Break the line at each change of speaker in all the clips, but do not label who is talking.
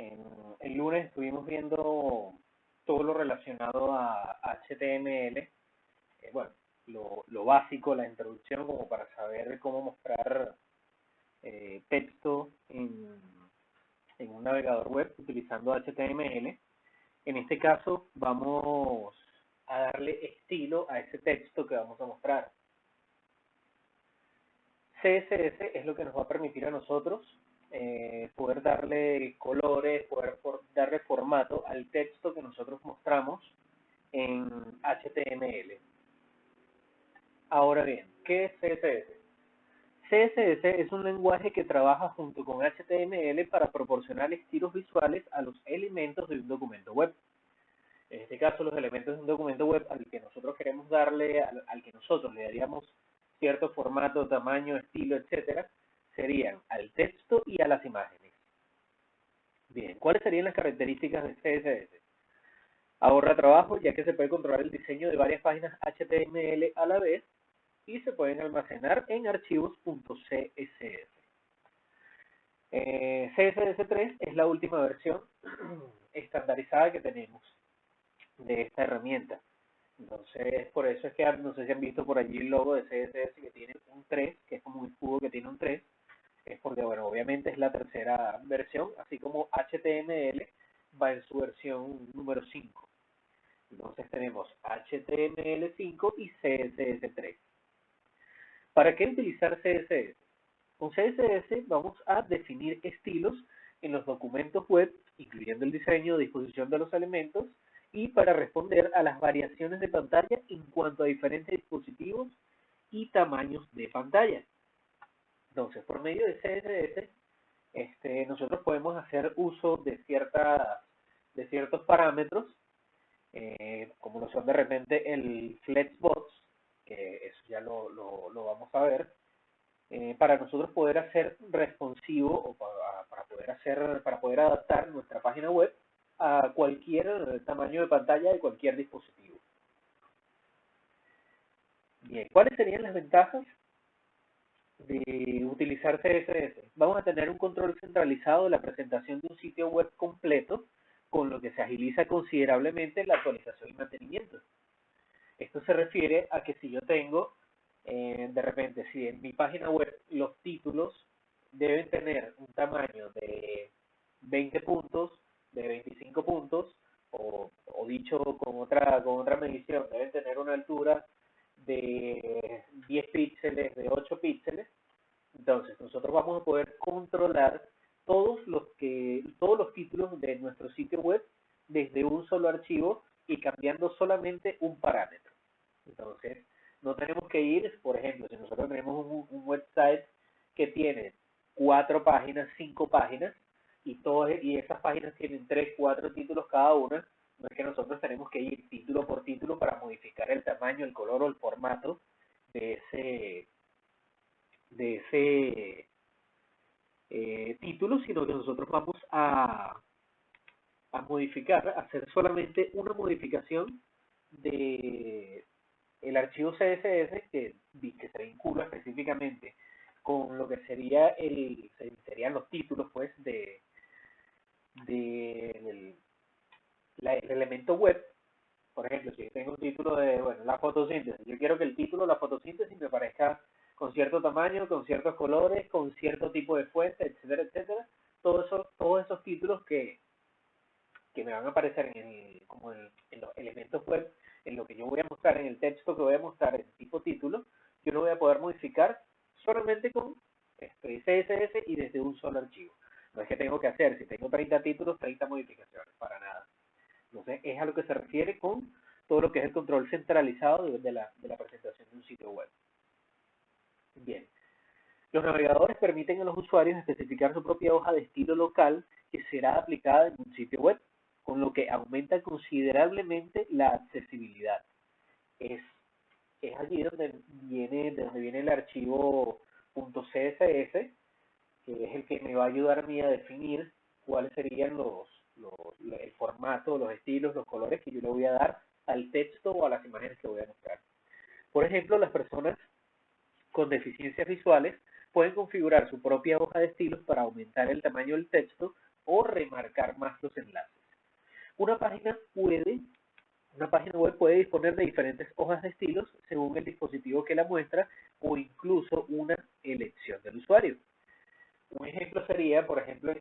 El lunes estuvimos viendo todo lo relacionado a HTML, bueno, lo básico, la introducción, como para saber cómo mostrar texto en un navegador web utilizando HTML. En este caso vamos a darle estilo a ese texto que vamos a mostrar. CSS es lo que nos va a permitir a nosotros poder darle colores, poder darle formato al texto que nosotros mostramos en HTML. Ahora bien, ¿qué es CSS? CSS es un lenguaje que trabaja junto con HTML para proporcionar estilos visuales a los elementos de un documento web. En este caso, los elementos de un documento web al que nosotros queremos darle, al que nosotros le daríamos cierto formato, tamaño, estilo, etcétera, serían al texto y a las imágenes. Bien, ¿cuáles serían las características de CSS? Ahorra trabajo, ya que se puede controlar el diseño de varias páginas HTML a la vez y se pueden almacenar en archivos .css. CSS3 es la última versión estandarizada que tenemos de esta herramienta. Entonces, por eso es que no sé si han visto por allí el logo de CSS que tiene un 3, que es como un escudo que tiene un 3, es porque, bueno, obviamente es la tercera versión, así como HTML va en su versión número 5. Entonces tenemos HTML5 y CSS3. ¿Para qué utilizar CSS? Con CSS vamos a definir estilos en los documentos web, incluyendo el diseño, disposición de los elementos, y para responder a las variaciones de pantalla en cuanto a diferentes dispositivos y tamaños de pantalla. Entonces, por medio de CSS, nosotros podemos hacer uso de ciertos parámetros, como lo son de repente el flexbox, que eso ya lo vamos a ver, para nosotros poder hacer responsivo o para poder adaptar nuestra página web a cualquier tamaño de pantalla de cualquier dispositivo. Bien, ¿cuáles serían las ventajas de utilizar CSS? Vamos a tener un control centralizado de la presentación de un sitio web completo, con lo que se agiliza considerablemente la actualización y mantenimiento. Esto se refiere a que si yo tengo, de repente, si en mi página web los títulos deben tener un tamaño de 20 puntos, de 25 puntos, o dicho con otra medición, deben tener una altura de 10 píxeles, de 8 píxeles. Entonces, nosotros vamos a poder controlar todos los títulos de nuestro sitio web desde un solo archivo y cambiando solamente un parámetro. Entonces, no tenemos que ir, por ejemplo, si nosotros tenemos un website que tiene 4 páginas, 5 páginas, y esas páginas tienen 3, 4 títulos cada una, no es que nosotros tenemos que ir título por título para modificar el tamaño, el color o el formato de ese título, sino que nosotros vamos a modificar, a hacer solamente una modificación de el archivo CSS que se vincula específicamente con lo que serían los títulos pues del el elemento web. Por ejemplo, si yo tengo un título de, bueno, la fotosíntesis, yo quiero que el título, la fotosíntesis, me parezca con cierto tamaño, con ciertos colores, con cierto tipo de fuente, etcétera, etcétera. Todos esos títulos que me van a aparecer en los elementos web, en lo que yo voy a mostrar, en el texto que voy a mostrar, en tipo título, yo lo voy a poder modificar solamente con CSS y desde un solo archivo. No es que tengo que hacer, si tengo 30 títulos, 30 modificaciones, para nada. Entonces, es a lo que se refiere con todo lo que es el control centralizado de la presentación de un sitio web. Bien. Los navegadores permiten a los usuarios especificar su propia hoja de estilo local que será aplicada en un sitio web, con lo que aumenta considerablemente la accesibilidad. Es, es allí de donde viene el archivo .css, que es el que me va a ayudar a mí a definir cuáles serían el formato, los estilos, los colores que yo le voy a dar al texto o a las imágenes que voy a mostrar. Por ejemplo, las personas con deficiencias visuales pueden configurar su propia hoja de estilos para aumentar el tamaño del texto o remarcar más los enlaces. Una página web puede disponer de diferentes hojas de estilos según el dispositivo que la muestra o incluso una elección del usuario. Un ejemplo sería, por ejemplo,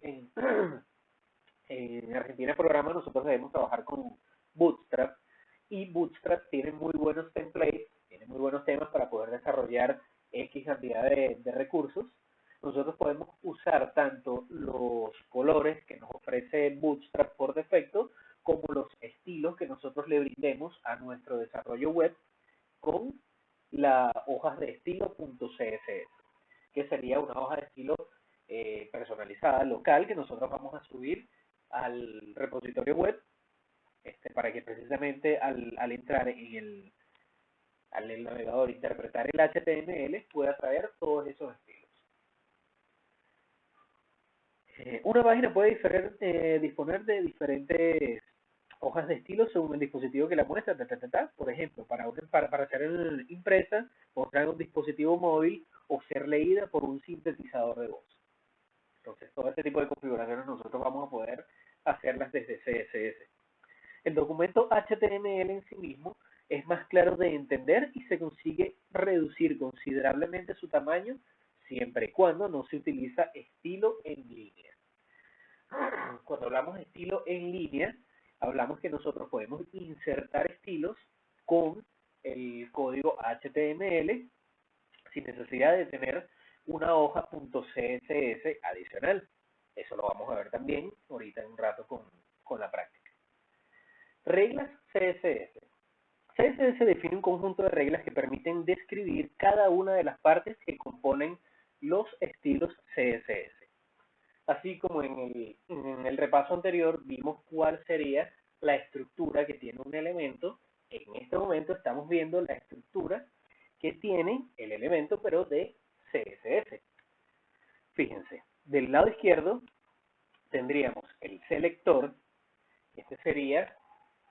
en Argentina Programa nosotros debemos trabajar con Bootstrap y Bootstrap tiene muy buenos templates, tiene muy buenos temas para poder desarrollar X cantidad de recursos. Nosotros podemos usar tanto los colores que nos ofrece Bootstrap por defecto como los estilos que nosotros le brindemos a nuestro desarrollo web con las hojas de estilo.css, que sería una hoja de estilo personalizada, local, que nosotros vamos a subir al repositorio web para que precisamente al entrar al navegador interpretar el HTML pueda traer todos esos estilos. Una página puede disponer de diferentes hojas de estilo según el dispositivo que la muestra. Por ejemplo, para ser impresa, mostrar en un dispositivo móvil o ser leída por un sintetizador de voz. Entonces, todo este tipo de configuraciones nosotros vamos a poder hacerlas desde CSS. El documento HTML en sí mismo es más claro de entender y se consigue reducir considerablemente su tamaño siempre y cuando no se utiliza estilo en línea. Cuando hablamos de estilo en línea, hablamos que nosotros podemos insertar estilos con el código HTML sin necesidad de tener una hoja .css adicional. Eso lo vamos a ver también ahorita en un rato con la práctica. Reglas CSS. CSS define un conjunto de reglas que permiten describir cada una de las partes que componen los estilos CSS. Así como en el repaso anterior vimos cuál sería la estructura que tiene un elemento, en este momento estamos viendo la estructura que tiene el elemento, pero de CSS. Fíjense, del lado izquierdo tendríamos el selector. Este sería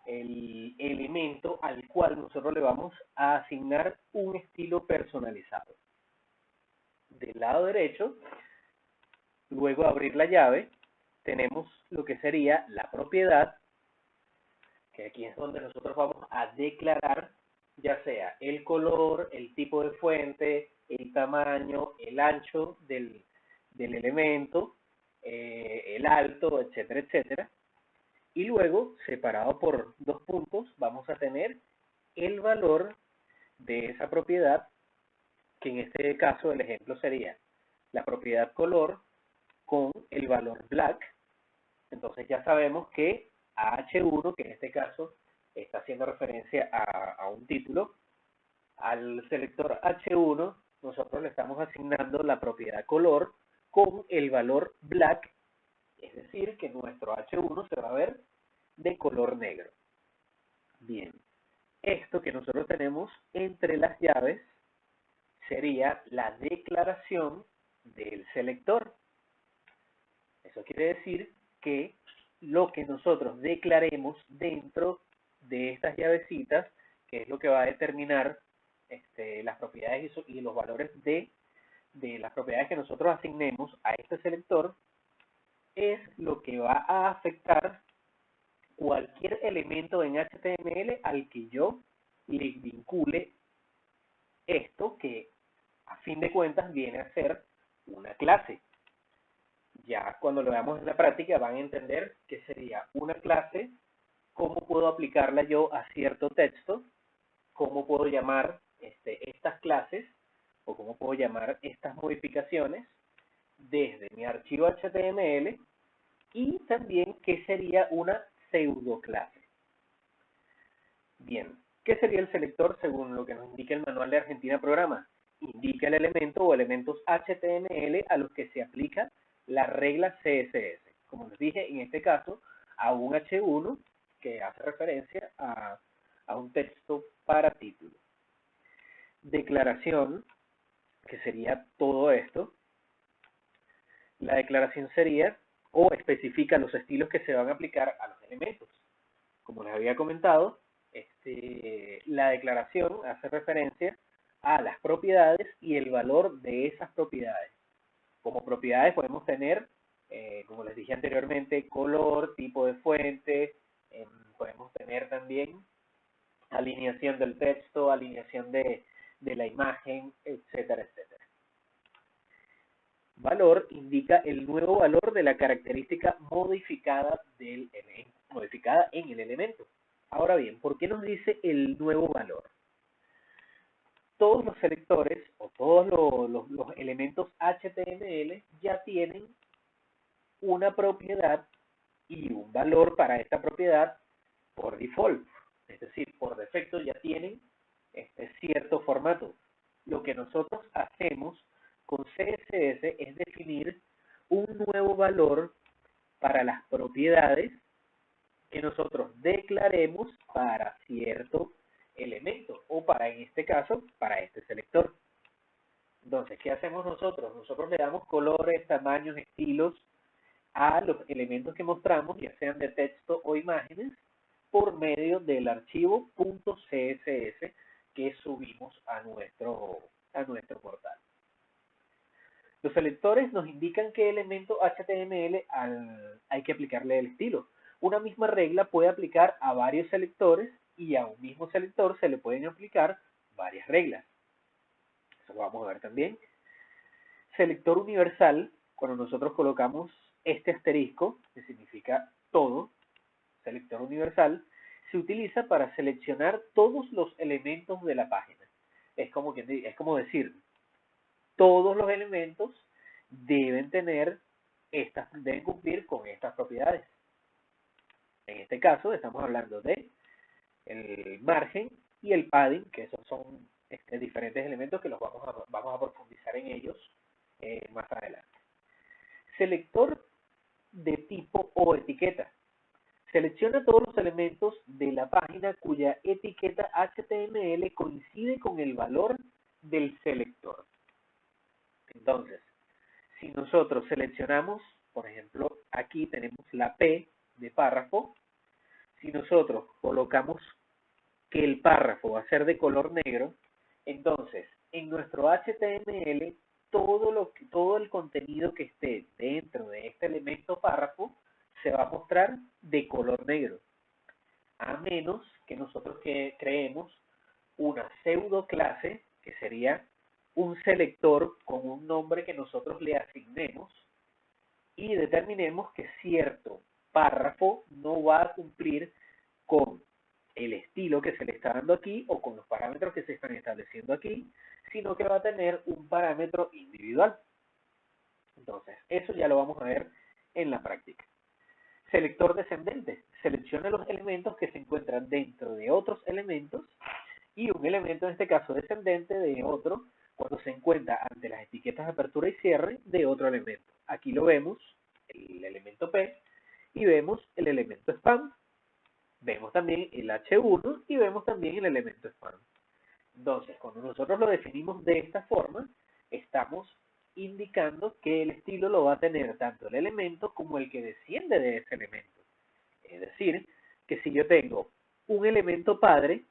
el elemento al cual nosotros le vamos a asignar un estilo personalizado. Del lado derecho, luego de abrir la llave, tenemos lo que sería la propiedad, que aquí es donde nosotros vamos a declarar ya sea el color, el tipo de fuente, el tamaño, el ancho del elemento, el alto, etcétera, etcétera. Y luego, separado por 2 puntos, vamos a tener el valor de esa propiedad, que en este caso el ejemplo sería la propiedad color con el valor black. Entonces ya sabemos que a H1, que en este caso está haciendo referencia a un título, al selector H1 nosotros le estamos asignando la propiedad color con el valor black, es decir, que nuestro H1 se va a ver de color negro. Bien, esto que nosotros tenemos entre las llaves sería la declaración del selector. Eso quiere decir que lo que nosotros declaremos dentro de estas llavecitas, que es lo que va a determinar las propiedades y los valores de las propiedades que nosotros asignemos a este selector, es lo que va a afectar cualquier elemento en HTML al que yo le vincule esto, que a fin de cuentas viene a ser una clase. Ya cuando lo veamos en la práctica van a entender qué sería una clase, cómo puedo aplicarla yo a cierto texto, cómo puedo llamar estas clases o cómo puedo llamar estas modificaciones desde mi archivo HTML, y también qué sería una pseudoclase. Bien, ¿qué sería el selector según lo que nos indica el manual de Argentina Programa? Indica el elemento o elementos HTML a los que se aplica la regla CSS. Como les dije, en este caso, a un H1 que hace referencia a un texto para título. Declaración, que sería todo esto. La declaración sería o especifica los estilos que se van a aplicar a los elementos. Como les había comentado, la declaración hace referencia a las propiedades y el valor de esas propiedades. Como propiedades podemos tener como les dije anteriormente, color, tipo de fuente, podemos tener también alineación del texto, alineación de la imagen, etcétera, etcétera. Valor indica el nuevo valor de la característica modificada modificada en el elemento. Ahora bien, ¿por qué nos dice el nuevo valor? Todos los selectores o todos los elementos HTML ya tienen una propiedad y un valor para esta propiedad por default. Es decir, por defecto ya tienen este cierto formato. Lo que nosotros hacemos con CSS es definir un nuevo valor para las propiedades que nosotros declaremos para cierto elemento o para, en este caso, para este selector. Entonces, ¿qué hacemos nosotros? Nosotros le damos colores, tamaños, estilos a los elementos que mostramos, ya sean de texto o imágenes, por medio del archivo .css que subimos a nuestro portal. Los selectores nos indican qué elemento HTML hay que aplicarle el estilo. Una misma regla puede aplicar a varios selectores y a un mismo selector se le pueden aplicar varias reglas. Eso lo vamos a ver también. Selector universal, cuando nosotros colocamos este asterisco, que significa todo, selector universal, se utiliza para seleccionar todos los elementos de la página. Es como decir, todos los elementos deben cumplir con estas propiedades. En este caso estamos hablando de el margen y el padding, que esos son diferentes elementos que vamos a profundizar en ellos más adelante. Selector de tipo o etiqueta. Selecciona todos los elementos de la página cuya etiqueta HTML coincide con el valor del selector. Entonces, si nosotros seleccionamos, por ejemplo, aquí tenemos la P de párrafo, si nosotros colocamos que el párrafo va a ser de color negro, entonces en nuestro HTML todo el contenido que esté dentro de este elemento párrafo se va a mostrar de color negro, a menos que nosotros creemos una pseudo clase, que sería un selector con un nombre que nosotros le asignemos y determinemos que cierto párrafo no va a cumplir con el estilo que se le está dando aquí o con los parámetros que se están estableciendo aquí, sino que va a tener un parámetro individual. Entonces, eso ya lo vamos a ver en la práctica. Selector descendente. Selecciona los elementos que se encuentran dentro de otros elementos y un elemento, en este caso descendente, de otro cuando se encuentra ante las etiquetas de apertura y cierre de otro elemento. Aquí lo vemos, el elemento P, y vemos el elemento spam. Vemos también el H1 y vemos también el elemento spam. Entonces, cuando nosotros lo definimos de esta forma, estamos indicando que el estilo lo va a tener tanto el elemento como el que desciende de ese elemento. Es decir, que si yo tengo un elemento padre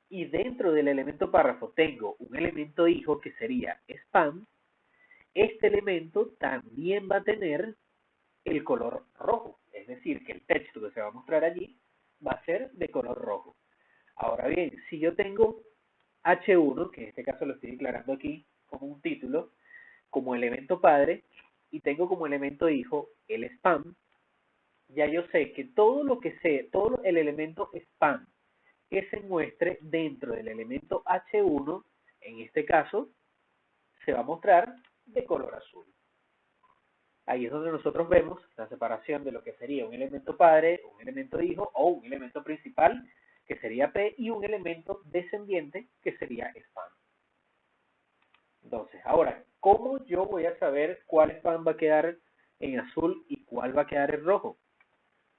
y dentro del elemento párrafo tengo un elemento hijo que sería spam, este elemento también va a tener el color rojo. Es decir, que el texto que se va a mostrar allí va a ser de color rojo. Ahora bien, si yo tengo H1, que en este caso lo estoy declarando aquí como un título, como elemento padre, y tengo como elemento hijo el spam, ya yo sé que todo el elemento spam que se muestre dentro del elemento H1, en este caso, se va a mostrar de color azul. Ahí es donde nosotros vemos la separación de lo que sería un elemento padre, un elemento hijo o un elemento principal, que sería P, y un elemento descendiente, que sería spam. Entonces, ahora, ¿cómo yo voy a saber cuál spam va a quedar en azul y cuál va a quedar en rojo?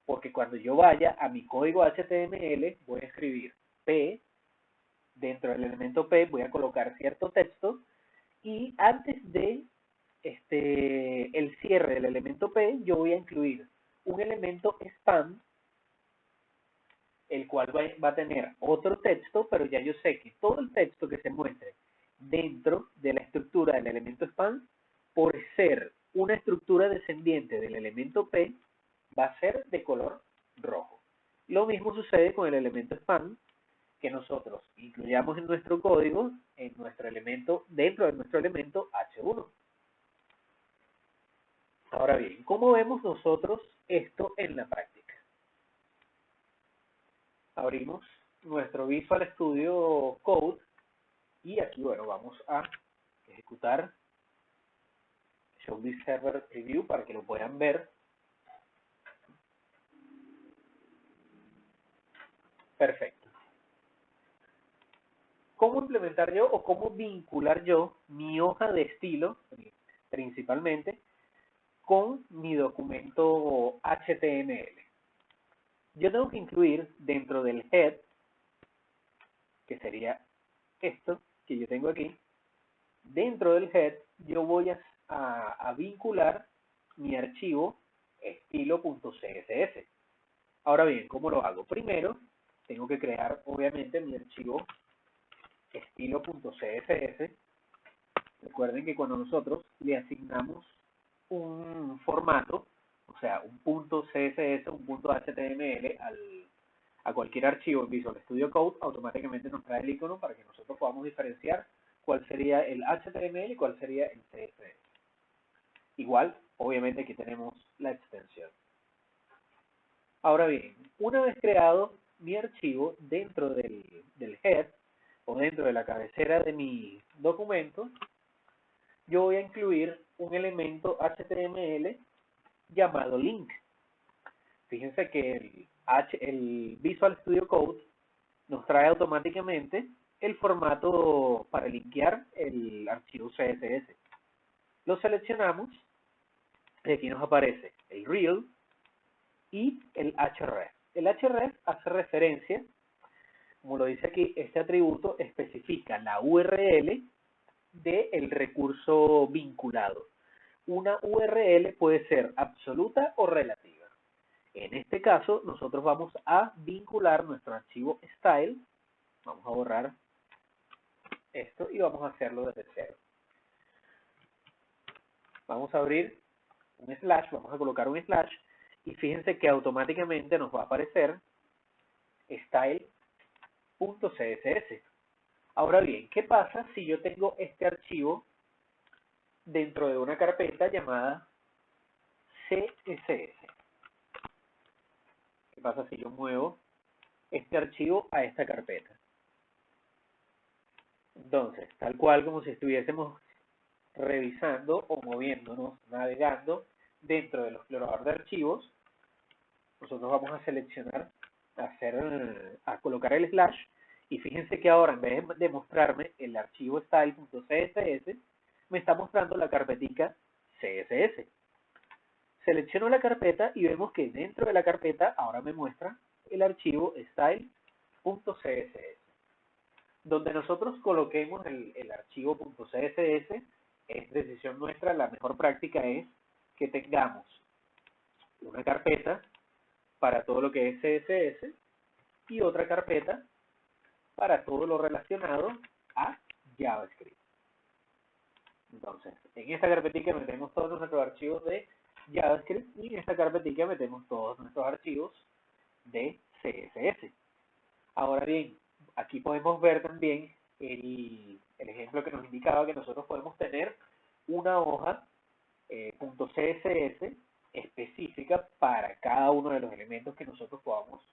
Porque cuando yo vaya a mi código HTML, voy a escribir P, dentro del elemento P voy a colocar cierto texto, y antes de el cierre del elemento P, yo voy a incluir un elemento spam, el cual va a tener otro texto, pero ya yo sé que todo el texto que se muestre dentro de la estructura del elemento spam, por ser una estructura descendiente del elemento P va a ser de color rojo. Lo mismo sucede con el elemento span, que nosotros incluyamos en nuestro código, en nuestro elemento, dentro de nuestro elemento H1. Ahora bien, ¿cómo vemos nosotros esto en la práctica? Abrimos nuestro Visual Studio Code y aquí, bueno, vamos a ejecutar Show This Server Preview para que lo puedan ver. Perfecto. ¿Cómo implementar yo o cómo vincular yo mi hoja de estilo, principalmente, con mi documento HTML? Yo tengo que incluir dentro del head, que sería esto que yo tengo aquí, dentro del head yo voy a vincular mi archivo estilo.css. Ahora bien, ¿cómo lo hago? Primero, tengo que crear, obviamente, mi archivo estilo.css. Recuerden que cuando nosotros le asignamos un formato, o sea, un punto CSS, un punto HTML a cualquier archivo en Visual Studio Code, automáticamente nos trae el icono para que nosotros podamos diferenciar cuál sería el HTML y cuál sería el CSS. Igual, obviamente aquí tenemos la extensión. Ahora bien, una vez creado mi archivo dentro del head o dentro de la cabecera de mi documento, yo voy a incluir un elemento HTML llamado link. Fíjense que el Visual Studio Code nos trae automáticamente el formato para linkear el archivo CSS. Lo seleccionamos y aquí nos aparece el rel y el href. El href hace referencia, como lo dice aquí, este atributo especifica la URL del recurso vinculado. Una URL puede ser absoluta o relativa. En este caso, nosotros vamos a vincular nuestro archivo style. Vamos a borrar esto y vamos a hacerlo desde cero. Vamos a abrir un slash, vamos a colocar un slash y fíjense que automáticamente nos va a aparecer style.css. Ahora bien, ¿qué pasa si yo tengo este archivo dentro de una carpeta llamada CSS? ¿Qué pasa si yo muevo este archivo a esta carpeta? Entonces, tal cual como si estuviésemos revisando o moviéndonos, navegando dentro del explorador de archivos, nosotros vamos a seleccionar, a colocar el slash, y fíjense que ahora en vez de mostrarme el archivo style.css, me está mostrando la carpetica CSS. Selecciono la carpeta y vemos que dentro de la carpeta ahora me muestra el archivo style.css. Donde nosotros coloquemos el archivo .css es decisión nuestra. La mejor práctica es que tengamos una carpeta para todo lo que es CSS y otra carpeta para todo lo relacionado a JavaScript. Entonces, en esta carpetita metemos todos nuestros archivos de JavaScript y en esta carpetita metemos todos nuestros archivos de CSS. Ahora bien, aquí podemos ver también el ejemplo que nos indicaba que nosotros podemos tener una hoja .css específica para cada uno de los elementos que nosotros podamos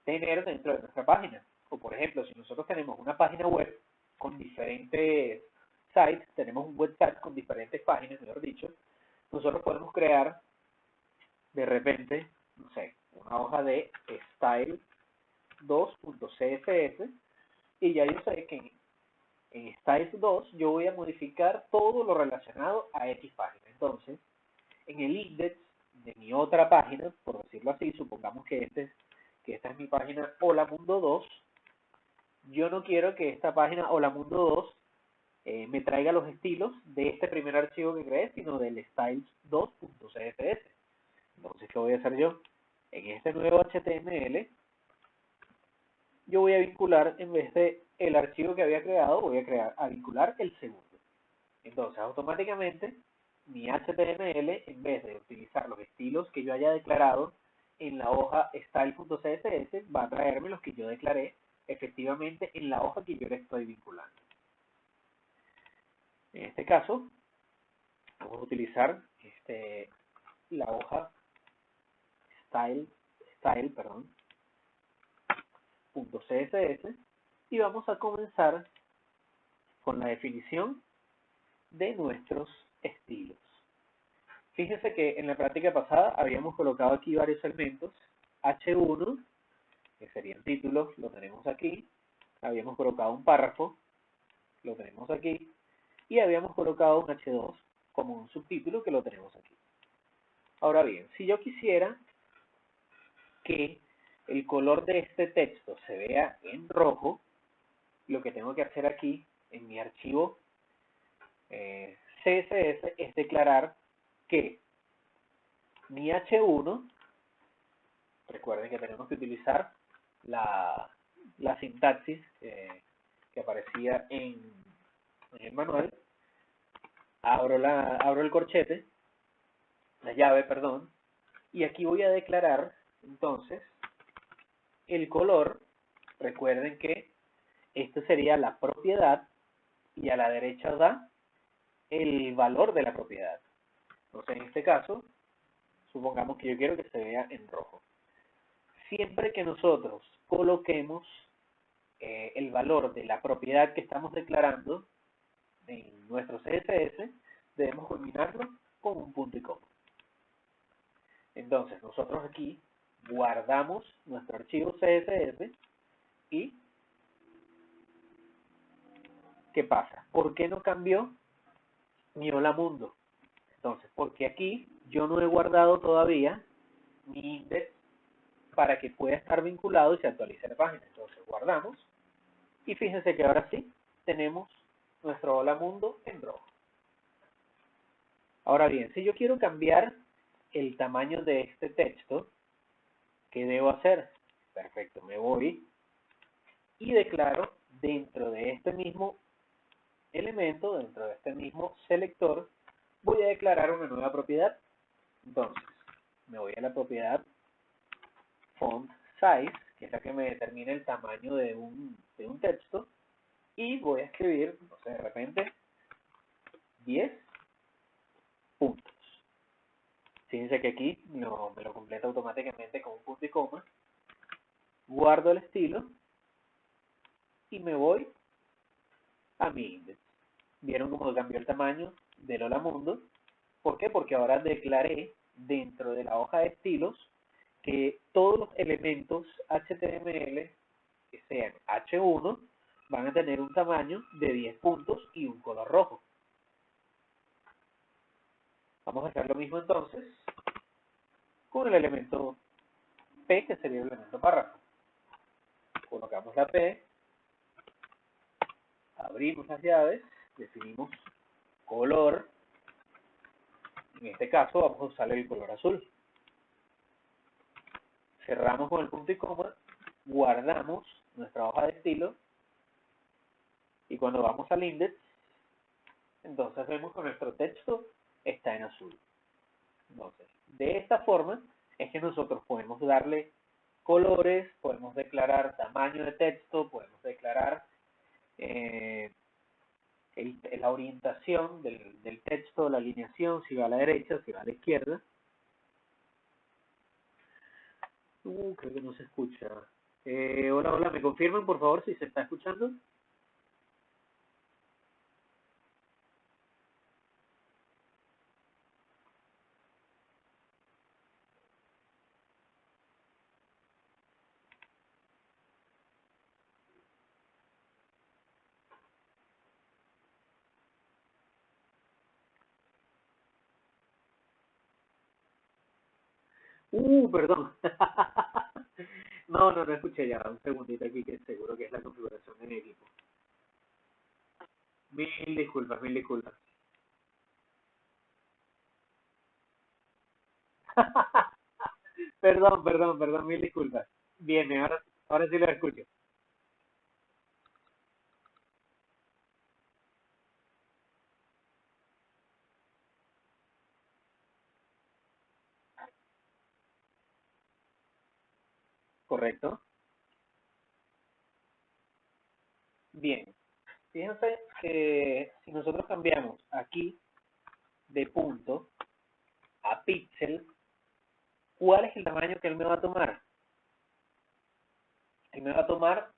tener dentro de nuestra página. O por ejemplo, si nosotros tenemos una página web con diferentes sites, tenemos un website con diferentes páginas, mejor dicho, nosotros podemos crear de repente, no sé, una hoja de style 2.css y ya yo sé que en Styles 2 yo voy a modificar todo lo relacionado a X página. Entonces, en el index de mi otra página, por decirlo así, supongamos que esta es mi página Hola Mundo 2, yo no quiero que esta página Hola Mundo 2 me traiga los estilos de este primer archivo que creé, sino del styles2.css. Entonces, ¿qué voy a hacer yo? En este nuevo HTML, yo voy a vincular, en vez de el archivo que había creado, voy a vincular el segundo. Entonces, automáticamente mi HTML, en vez de utilizar los estilos que yo haya declarado en la hoja style.css, va a traerme los que yo declaré efectivamente en la hoja que yo le estoy vinculando. En este caso, vamos a utilizar la hoja style.css y vamos a comenzar con la definición de nuestros estilos. Fíjense que en la práctica pasada habíamos colocado aquí varios elementos. H1, que serían títulos, lo tenemos aquí. Habíamos colocado un párrafo, lo tenemos aquí. Y habíamos colocado un H2 como un subtítulo, que lo tenemos aquí. Ahora bien, si yo quisiera que el color de este texto se vea en rojo, lo que tengo que hacer aquí en mi archivo CSS es declarar que mi H1, recuerden que tenemos que utilizar la sintaxis que aparecía en el manual. Abro el corchete, la llave, perdón, y aquí voy a declarar entonces el color. Recuerden que esto sería la propiedad y a la derecha da el valor de la propiedad. Entonces en este caso, supongamos que yo quiero que se vea en rojo. Siempre que nosotros coloquemos el valor de la propiedad que estamos declarando en nuestro CSS, debemos combinarlo con un punto y coma. Entonces nosotros aquí guardamos nuestro archivo CSS y ¿qué pasa? ¿Por qué no cambió mi hola mundo? Entonces, porque aquí yo no he guardado todavía mi index para que pueda estar vinculado y se actualice la página. Entonces guardamos y fíjense que ahora sí tenemos nuestro hola mundo en rojo. Ahora bien, si yo quiero cambiar el tamaño de este texto, ¿qué debo hacer? Perfecto, me voy y declaro dentro de este mismo elemento, dentro de este mismo selector, voy a declarar una nueva propiedad. Entonces, me voy a la propiedad font size, que es la que me determina el tamaño de un texto, y voy a escribir, no sé, de repente, 10 puntos. Fíjense que aquí me lo completa automáticamente con un punto y coma. Guardo el estilo y me voy a mi index. ¿Vieron cómo cambió el tamaño del hola mundo? ¿Por qué? Porque ahora declaré dentro de la hoja de estilos que todos los elementos HTML que sean H1 van a tener un tamaño de 10 puntos y un color rojo. Vamos a hacer lo mismo entonces con el elemento P, que sería el elemento párrafo. Colocamos la P, abrimos las llaves, definimos color. En este caso vamos a usar el color azul. Cerramos con el punto y coma, guardamos nuestra hoja de estilo y cuando vamos al index, entonces vemos que nuestro texto está en azul. Entonces, de esta forma es que nosotros podemos darle colores, podemos declarar tamaño de texto, podemos declarar la orientación del texto, la alineación, si va a la derecha, si va a la izquierda. Creo que no se escucha. Hola, hola, ¿me confirman por favor si se está escuchando? Perdón. No escuché ya. Un segundito aquí que seguro que es la configuración de mi equipo. Mil disculpas, mil disculpas. Perdón, mil disculpas. Bien, ahora sí lo escucho. ¿correcto? Bien, fíjense que si nosotros cambiamos aquí de punto a píxel, ¿cuál es el tamaño que él me va a tomar? Él me va a tomar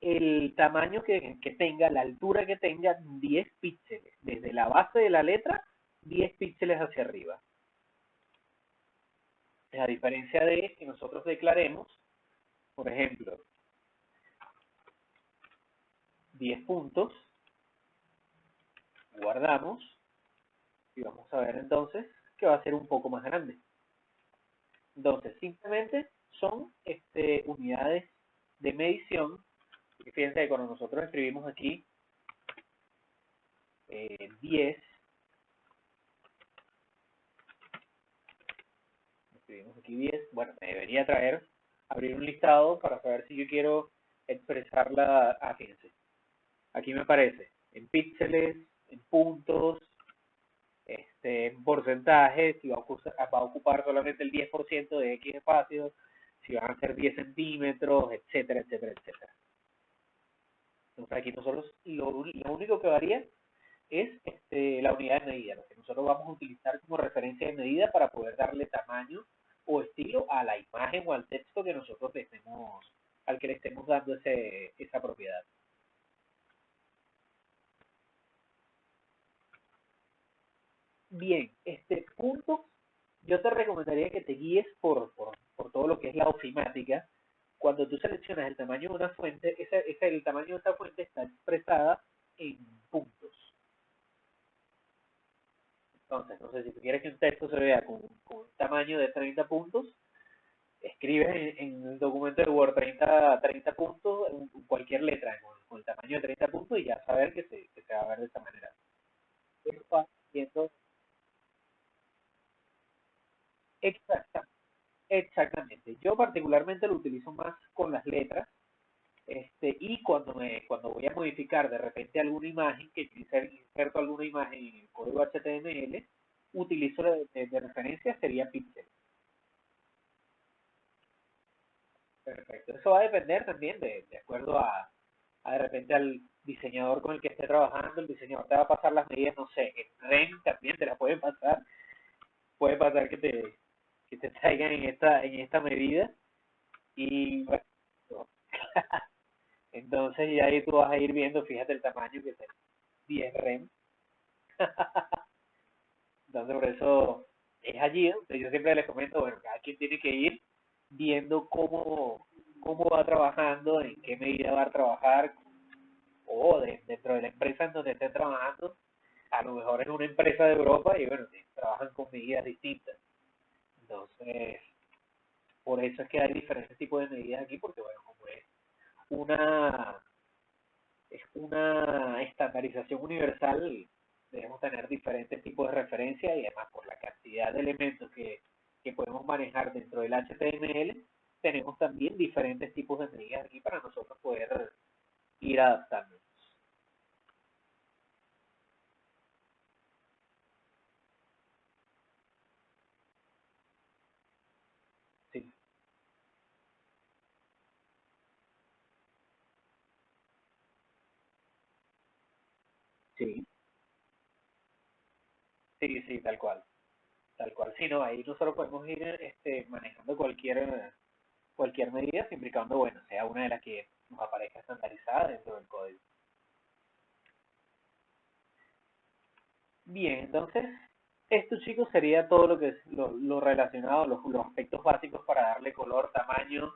el tamaño que tenga, la altura que tenga, 10 píxeles. Desde la base de la letra, 10 píxeles hacia arriba. A diferencia de que nosotros declaremos, por ejemplo, 10 puntos, guardamos y vamos a ver entonces que va a ser un poco más grande. Entonces, simplemente son unidades de medición. Y fíjense que cuando nosotros escribimos aquí 10, escribimos aquí 10, bueno, me debería traer, abrir un listado para saber si yo quiero expresarla, fíjense, aquí me aparece en píxeles, en puntos, en porcentajes, si va a ocupar solamente el 10% de X espacios, si van a ser 10 centímetros, etcétera, etcétera, etcétera. Entonces aquí nosotros lo único que varía es la unidad de medida, lo que nosotros vamos a utilizar como referencia de medida para poder darle tamaño o estilo a la imagen o al texto que nosotros al que le estemos dando esa propiedad. Bien, este punto, yo te recomendaría que te guíes por todo lo que es la ofimática. Cuando tú seleccionas el tamaño de una fuente, el tamaño de esa fuente está expresada en puntos. Entonces, no sé si tú quieres que un texto se vea con un tamaño de 30 puntos, escribes en el documento de Word 30 puntos, en cualquier letra con el tamaño de 30 puntos y ya saber que se va a ver de esta manera. Eso va siendo exacta, exactamente. Yo particularmente lo utilizo más con las letras. Y cuando voy a modificar de repente alguna imagen, que inserto alguna imagen en el código HTML, utilizo de referencia sería píxel. Perfecto. Eso va a depender también de acuerdo a de repente al diseñador con el que esté trabajando. El diseñador te va a pasar las medidas, no sé, en REN también te las puede pasar. Puede pasar que te traigan en esta medida. Y bueno, entonces ya ahí tú vas a ir viendo, fíjate el tamaño que es 10 REM. Entonces por eso es allí donde yo siempre les comento, bueno, cada quien tiene que ir viendo cómo va trabajando, en qué medida va a trabajar, o dentro de la empresa en donde estén trabajando, a lo mejor es una empresa de Europa y bueno, trabajan con medidas distintas. Entonces, por eso es que hay diferentes tipos de medidas aquí, porque bueno, como una, es una estandarización universal, debemos tener diferentes tipos de referencia y además por la cantidad de elementos que podemos manejar dentro del HTML, tenemos también diferentes tipos de medidas aquí para nosotros poder ir adaptando. Sí, sí, sí, sí, tal cual. Tal cual, sí, no, ahí nosotros podemos ir manejando cualquier medida, siempre y cuando, bueno, sea una de las que nos aparezca estandarizada dentro del código. Bien, entonces, esto, chicos, sería todo lo que es lo relacionado, los aspectos básicos para darle color, tamaño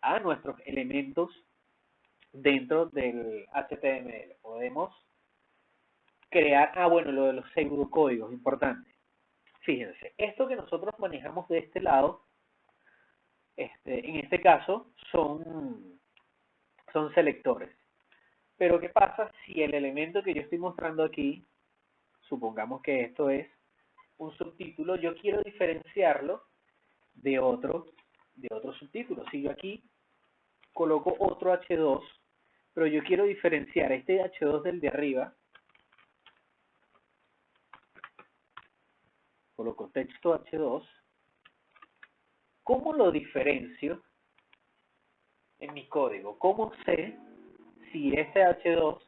a nuestros elementos dentro del HTML. Podemos crear, bueno, lo de los pseudocódigos, importante. Fíjense, esto que nosotros manejamos de este lado, en este caso, son selectores. Pero ¿qué pasa si el elemento que yo estoy mostrando aquí, supongamos que esto es un subtítulo, yo quiero diferenciarlo de otro subtítulo? Si yo aquí coloco otro H2, pero yo quiero diferenciar este H2 del de arriba, coloco texto H2, ¿cómo lo diferencio en mi código. ¿Cómo sé si este H2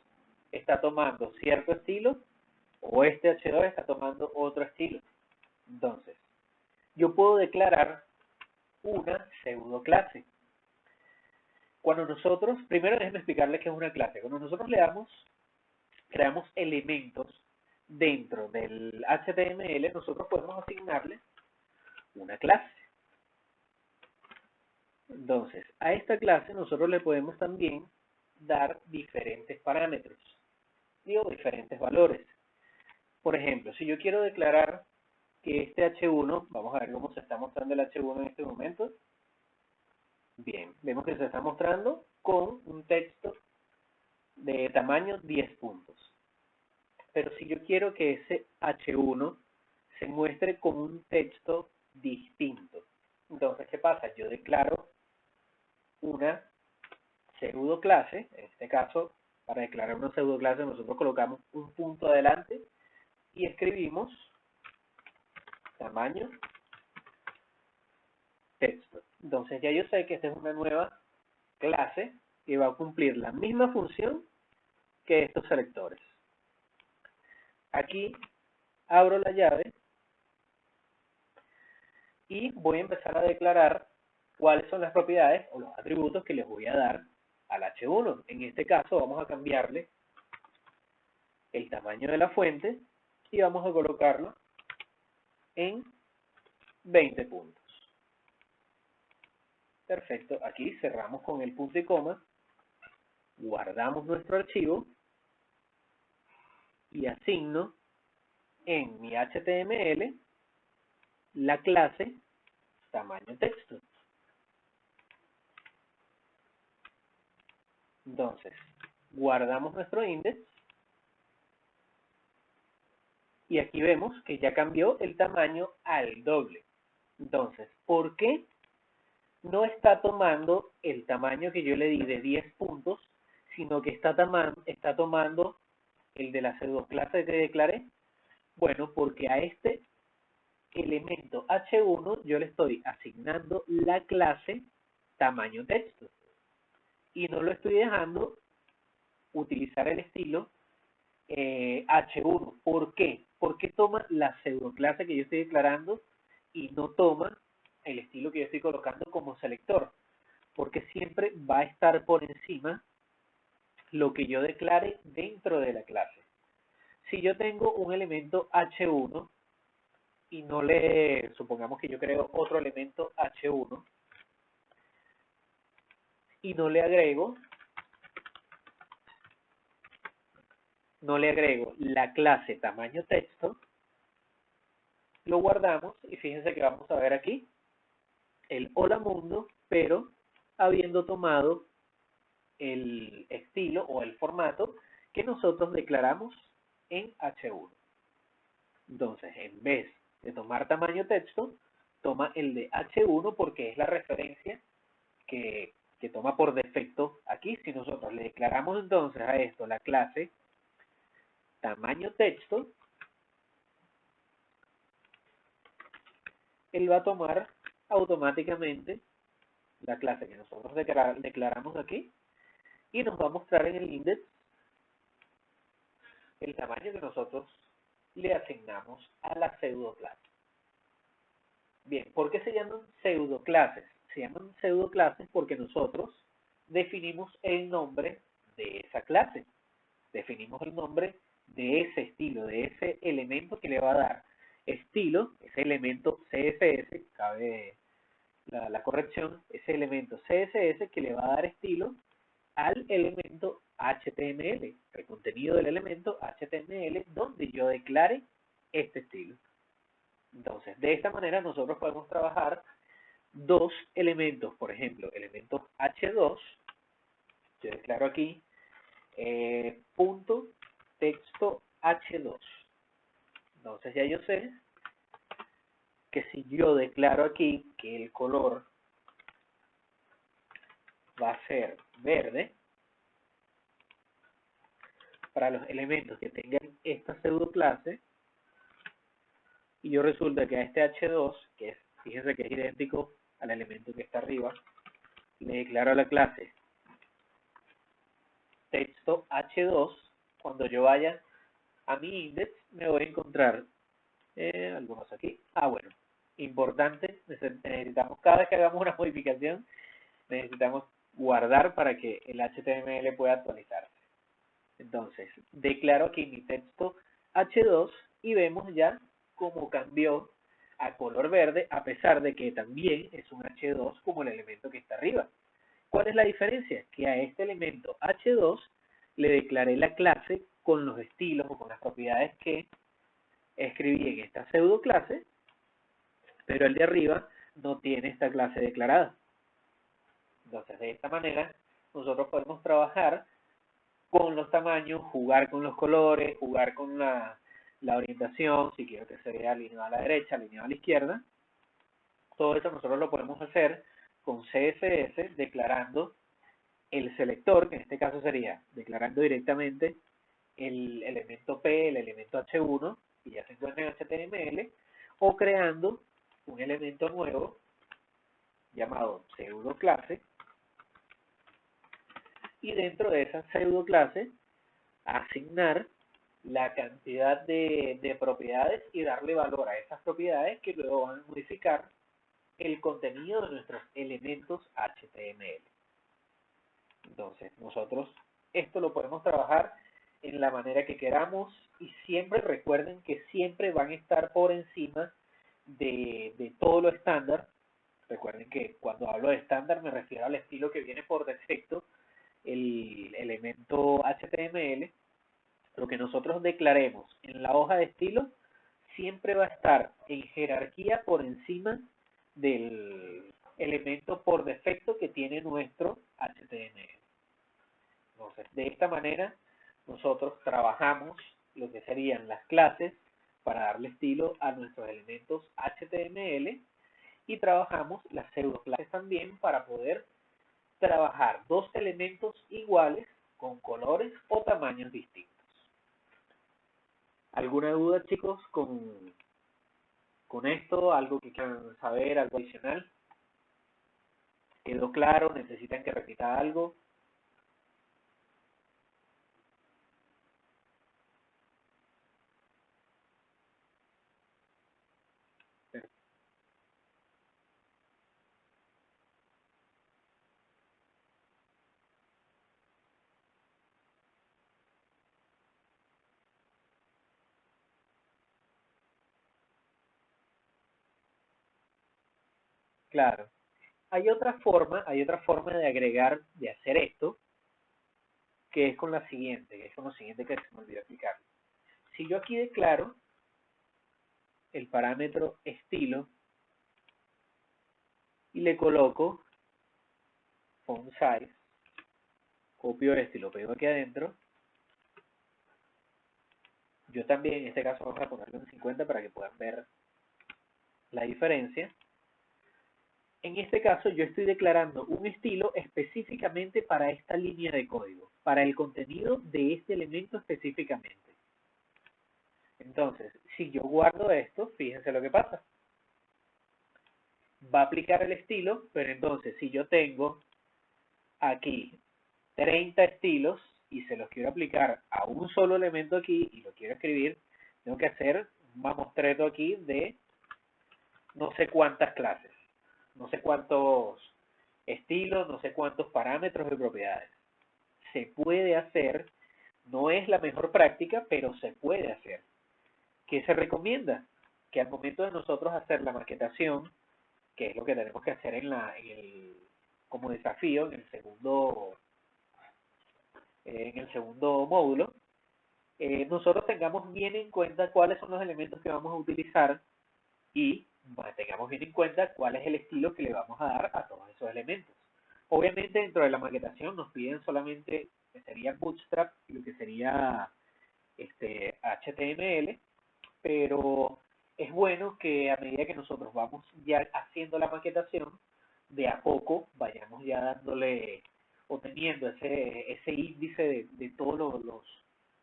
está tomando cierto estilo o este H2 está tomando otro estilo? Entonces, yo puedo declarar una pseudo clase. Cuando nosotros, primero déjenme explicarles qué es una clase. Cuando nosotros creamos elementos dentro del HTML, nosotros podemos asignarle una clase. Entonces, a esta clase nosotros le podemos también dar diferentes parámetros, digo, diferentes valores. Por ejemplo, si yo quiero declarar que este H1, vamos a ver cómo se está mostrando el H1 en este momento. Bien, vemos que se está mostrando con un texto de tamaño 10 puntos. Pero si yo quiero que ese H1 se muestre con un texto distinto, entonces, ¿qué pasa? Yo declaro una pseudo clase, en este caso, para declarar una pseudo clase nosotros colocamos un punto adelante y escribimos tamaño texto. Entonces ya yo sé que esta es una nueva clase que va a cumplir la misma función que estos selectores. Aquí abro la llave y voy a empezar a declarar cuáles son las propiedades o los atributos que les voy a dar al H1. En este caso vamos a cambiarle el tamaño de la fuente y vamos a colocarlo en 20 puntos. Perfecto, aquí cerramos con el punto y coma, guardamos nuestro archivo y asigno en mi HTML la clase tamaño texto. Entonces, guardamos nuestro index y aquí vemos que ya cambió el tamaño al doble. Entonces, ¿por qué no está tomando el tamaño que yo le di de 10 puntos, sino que está tomando el de la pseudo clase que declaré? Bueno, porque a este elemento H1 yo le estoy asignando la clase tamaño texto y no lo estoy dejando utilizar el estilo H1. ¿Por qué? Porque toma la pseudoclase que yo estoy declarando y no toma el estilo que yo estoy colocando como selector, porque siempre va a estar por encima lo que yo declare dentro de la clase. Si yo tengo un elemento H1 y no le, supongamos que yo creo otro elemento H1 y no le agrego la clase tamaño texto, lo guardamos y fíjense que vamos a ver aquí el hola mundo, pero habiendo tomado el estilo o el formato que nosotros declaramos en H1. Entonces, en vez de tomar tamaño texto, toma el de H1 porque es la referencia que toma por defecto aquí. Si nosotros le declaramos entonces a esto la clase tamaño texto, él va a tomar automáticamente la clase que nosotros declaramos aquí y nos va a mostrar en el index el tamaño que nosotros le asignamos a la pseudo clase. Bien, ¿por qué se llaman pseudo clases? Se llaman pseudo clases porque nosotros definimos el nombre de esa clase, definimos el nombre de ese estilo, de ese elemento que le va a dar estilo, ese elemento CSS, cabe la corrección, ese elemento CSS que le va a dar estilo al elemento HTML, el contenido del elemento HTML donde yo declare este estilo. Entonces, de esta manera nosotros podemos trabajar dos elementos, por ejemplo, elementos H2, yo declaro aquí punto texto H2. Entonces ya yo sé que si yo declaro aquí que el color va a ser verde, para los elementos que tengan esta pseudo clase, y yo resulta que a este H2, que es, fíjense que es idéntico al elemento que está arriba, le declaro a la clase texto H2, cuando yo vaya a mi index me voy a encontrar algunos aquí. Bueno, importante, necesitamos cada vez que hagamos una modificación, necesitamos guardar para que el HTML pueda actualizarse. Entonces, declaro aquí mi texto H2 y vemos ya cómo cambió a color verde, a pesar de que también es un H2 como el elemento que está arriba. ¿Cuál es la diferencia? Que a este elemento H2 le declaré la clase con los estilos o con las propiedades que escribí en esta pseudo clase, pero el de arriba no tiene esta clase declarada. Entonces, de esta manera, nosotros podemos trabajar con los tamaños, jugar con los colores, jugar con la orientación, si quiero que se vea alineado a la derecha, alineado a la izquierda. Todo eso nosotros lo podemos hacer con CSS declarando el selector, que en este caso sería declarando directamente el elemento P, el elemento H1, que ya se encuentra en HTML, o creando un elemento nuevo llamado pseudo clase, y dentro de esa pseudo clase asignar la cantidad de propiedades y darle valor a esas propiedades que luego van a modificar el contenido de nuestros elementos HTML. Entonces, nosotros esto lo podemos trabajar en la manera que queramos y siempre recuerden que siempre van a estar por encima de todo lo estándar. Recuerden que cuando hablo de estándar me refiero al estilo que viene por defecto, el elemento HTML. Lo que nosotros declaremos en la hoja de estilo siempre va a estar en jerarquía por encima del elemento por defecto que tiene nuestro HTML. Entonces, de esta manera, nosotros trabajamos lo que serían las clases para darle estilo a nuestros elementos HTML y trabajamos las pseudo clases también para poder trabajar dos elementos iguales con colores o tamaños distintos. ¿Alguna duda, chicos, con esto? ¿Algo que quieran saber? ¿Algo adicional? ¿Quedó claro? ¿Necesitan que repita algo? Claro. Hay otra forma de agregar, de hacer esto, que es con la siguiente, que es con lo siguiente que se me olvidó explicar. Si yo aquí declaro el parámetro estilo y le coloco font size, copio este y lo pego aquí adentro, yo también en este caso vamos a ponerlo en 50 para que puedan ver la diferencia. En este caso yo estoy declarando un estilo específicamente para esta línea de código, para el contenido de este elemento específicamente. Entonces, si yo guardo esto, fíjense lo que pasa. Va a aplicar el estilo, pero entonces si yo tengo aquí 30 estilos y se los quiero aplicar a un solo elemento aquí y lo quiero escribir, tengo que hacer un mamostreto aquí de no sé cuántas clases, no sé cuántos estilos, no sé cuántos parámetros y propiedades. Se puede hacer, no es la mejor práctica, pero se puede hacer. ¿Qué se recomienda? Que al momento de nosotros hacer la maquetación, que es lo que tenemos que hacer como desafío en el segundo módulo, nosotros tengamos bien en cuenta cuáles son los elementos que vamos a utilizar y tengamos bien en cuenta cuál es el estilo que le vamos a dar a todos esos elementos. Obviamente dentro de la maquetación nos piden solamente lo que sería Bootstrap y lo que sería HTML, pero es bueno que a medida que nosotros vamos ya haciendo la maquetación, de a poco vayamos ya dándole o teniendo ese índice de todos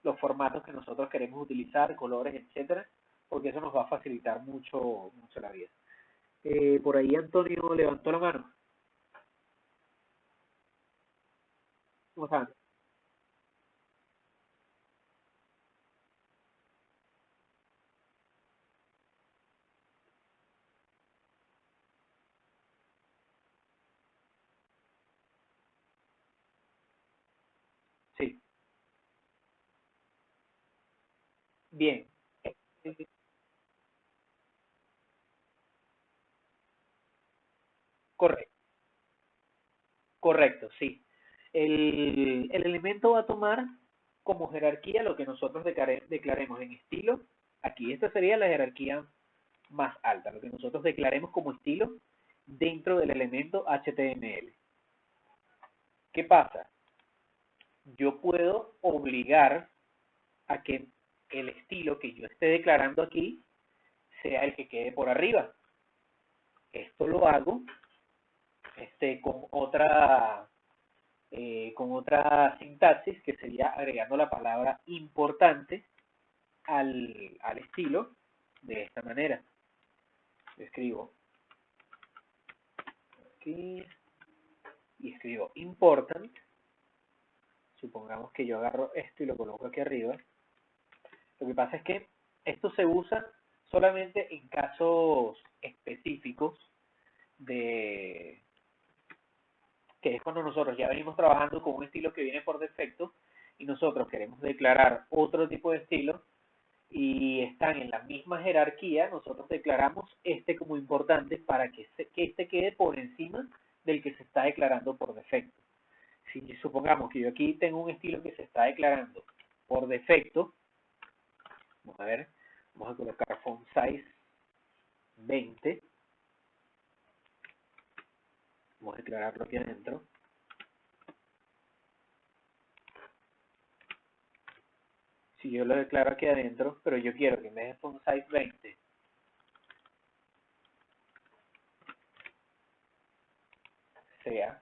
los formatos que nosotros queremos utilizar, colores, etcétera, porque eso nos va a facilitar mucho la vida. Por ahí Antonio levantó la mano. ¿Cómo están? Sí, bien. Eh, Correcto, correcto, sí. El elemento va a tomar como jerarquía lo que nosotros declaremos en estilo. Aquí esta sería la jerarquía más alta, lo que nosotros declaremos como estilo dentro del elemento HTML. ¿Qué pasa? Yo puedo obligar a que el estilo que yo esté declarando aquí sea el que quede por arriba. Esto lo hago con otra sintaxis que sería agregando la palabra importante al estilo de esta manera. Escribo aquí y escribo important. Supongamos que yo agarro esto y lo coloco aquí arriba. Lo que pasa es que esto se usa solamente en casos específicos de que es cuando nosotros ya venimos trabajando con un estilo que viene por defecto y nosotros queremos declarar otro tipo de estilo y están en la misma jerarquía, nosotros declaramos este como importante para que este quede por encima del que se está declarando por defecto. Si supongamos que yo aquí tengo un estilo que se está declarando por defecto, vamos a ver, vamos a colocar font size 20, vamos a declararlo aquí adentro. Si yo lo declaro aquí adentro, pero yo quiero que en vez de font size 20 sea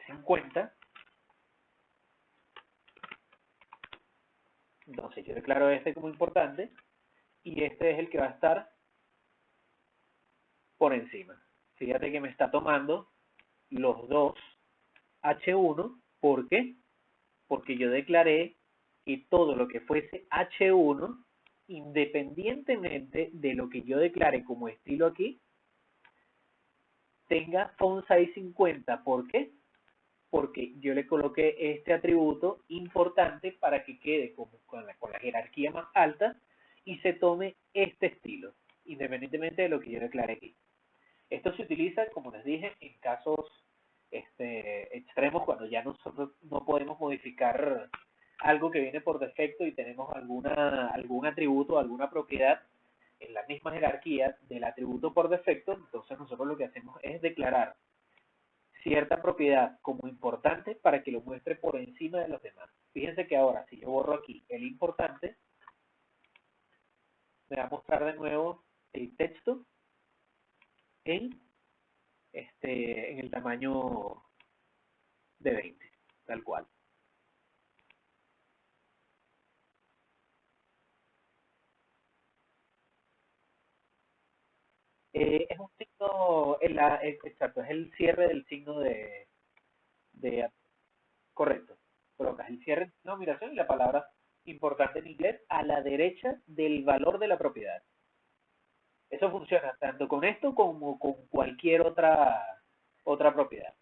50, entonces yo declaro este como importante y este es el que va a estar por encima. Fíjate que me está tomando los dos H1. ¿Por qué? Porque yo declaré que todo lo que fuese H1, independientemente de lo que yo declare como estilo aquí, tenga font size 50. ¿Por qué? Porque yo le coloqué este atributo importante para que quede con la jerarquía más alta y se tome este estilo, independientemente de lo que yo declare aquí. Esto se utiliza, como les dije, en casos extremos cuando ya nosotros no podemos modificar algo que viene por defecto y tenemos algún atributo, alguna propiedad en la misma jerarquía del atributo por defecto. Entonces nosotros lo que hacemos es declarar cierta propiedad como importante para que lo muestre por encima de los demás. Fíjense que ahora, si yo borro aquí el importante, me va a mostrar de nuevo el texto en, en el tamaño de 20, tal cual. Es un signo, exacto, es el cierre del signo de correcto. Colocas el cierre de numeración y la palabra importante en inglés a la derecha del valor de la propiedad. Eso funciona tanto con esto como con cualquier otra propiedad.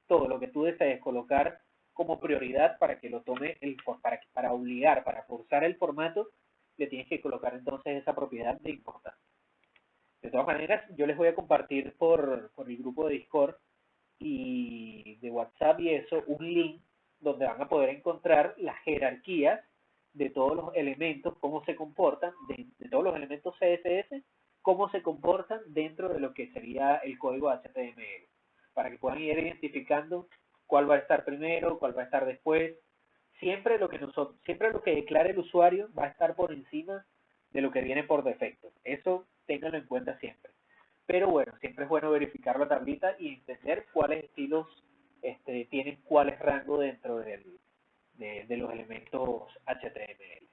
Todo lo que tú desees colocar como prioridad para que lo tome para obligar, para forzar el formato, le tienes que colocar entonces esa propiedad de importancia. De todas maneras, yo les voy a compartir por el grupo de Discord y de WhatsApp y eso, un link donde van a poder encontrar las jerarquías de todos los elementos, cómo se comportan, de todos los elementos CSS, cómo se comportan dentro de lo que sería el código HTML, para que puedan ir identificando cuál va a estar primero, cuál va a estar después. Siempre lo que declare el usuario va a estar por encima de lo que viene por defecto. Eso ténganlo en cuenta siempre. Pero bueno, siempre es bueno verificar la tablita y entender cuáles estilos tienen cuáles rangos dentro de los elementos HTML.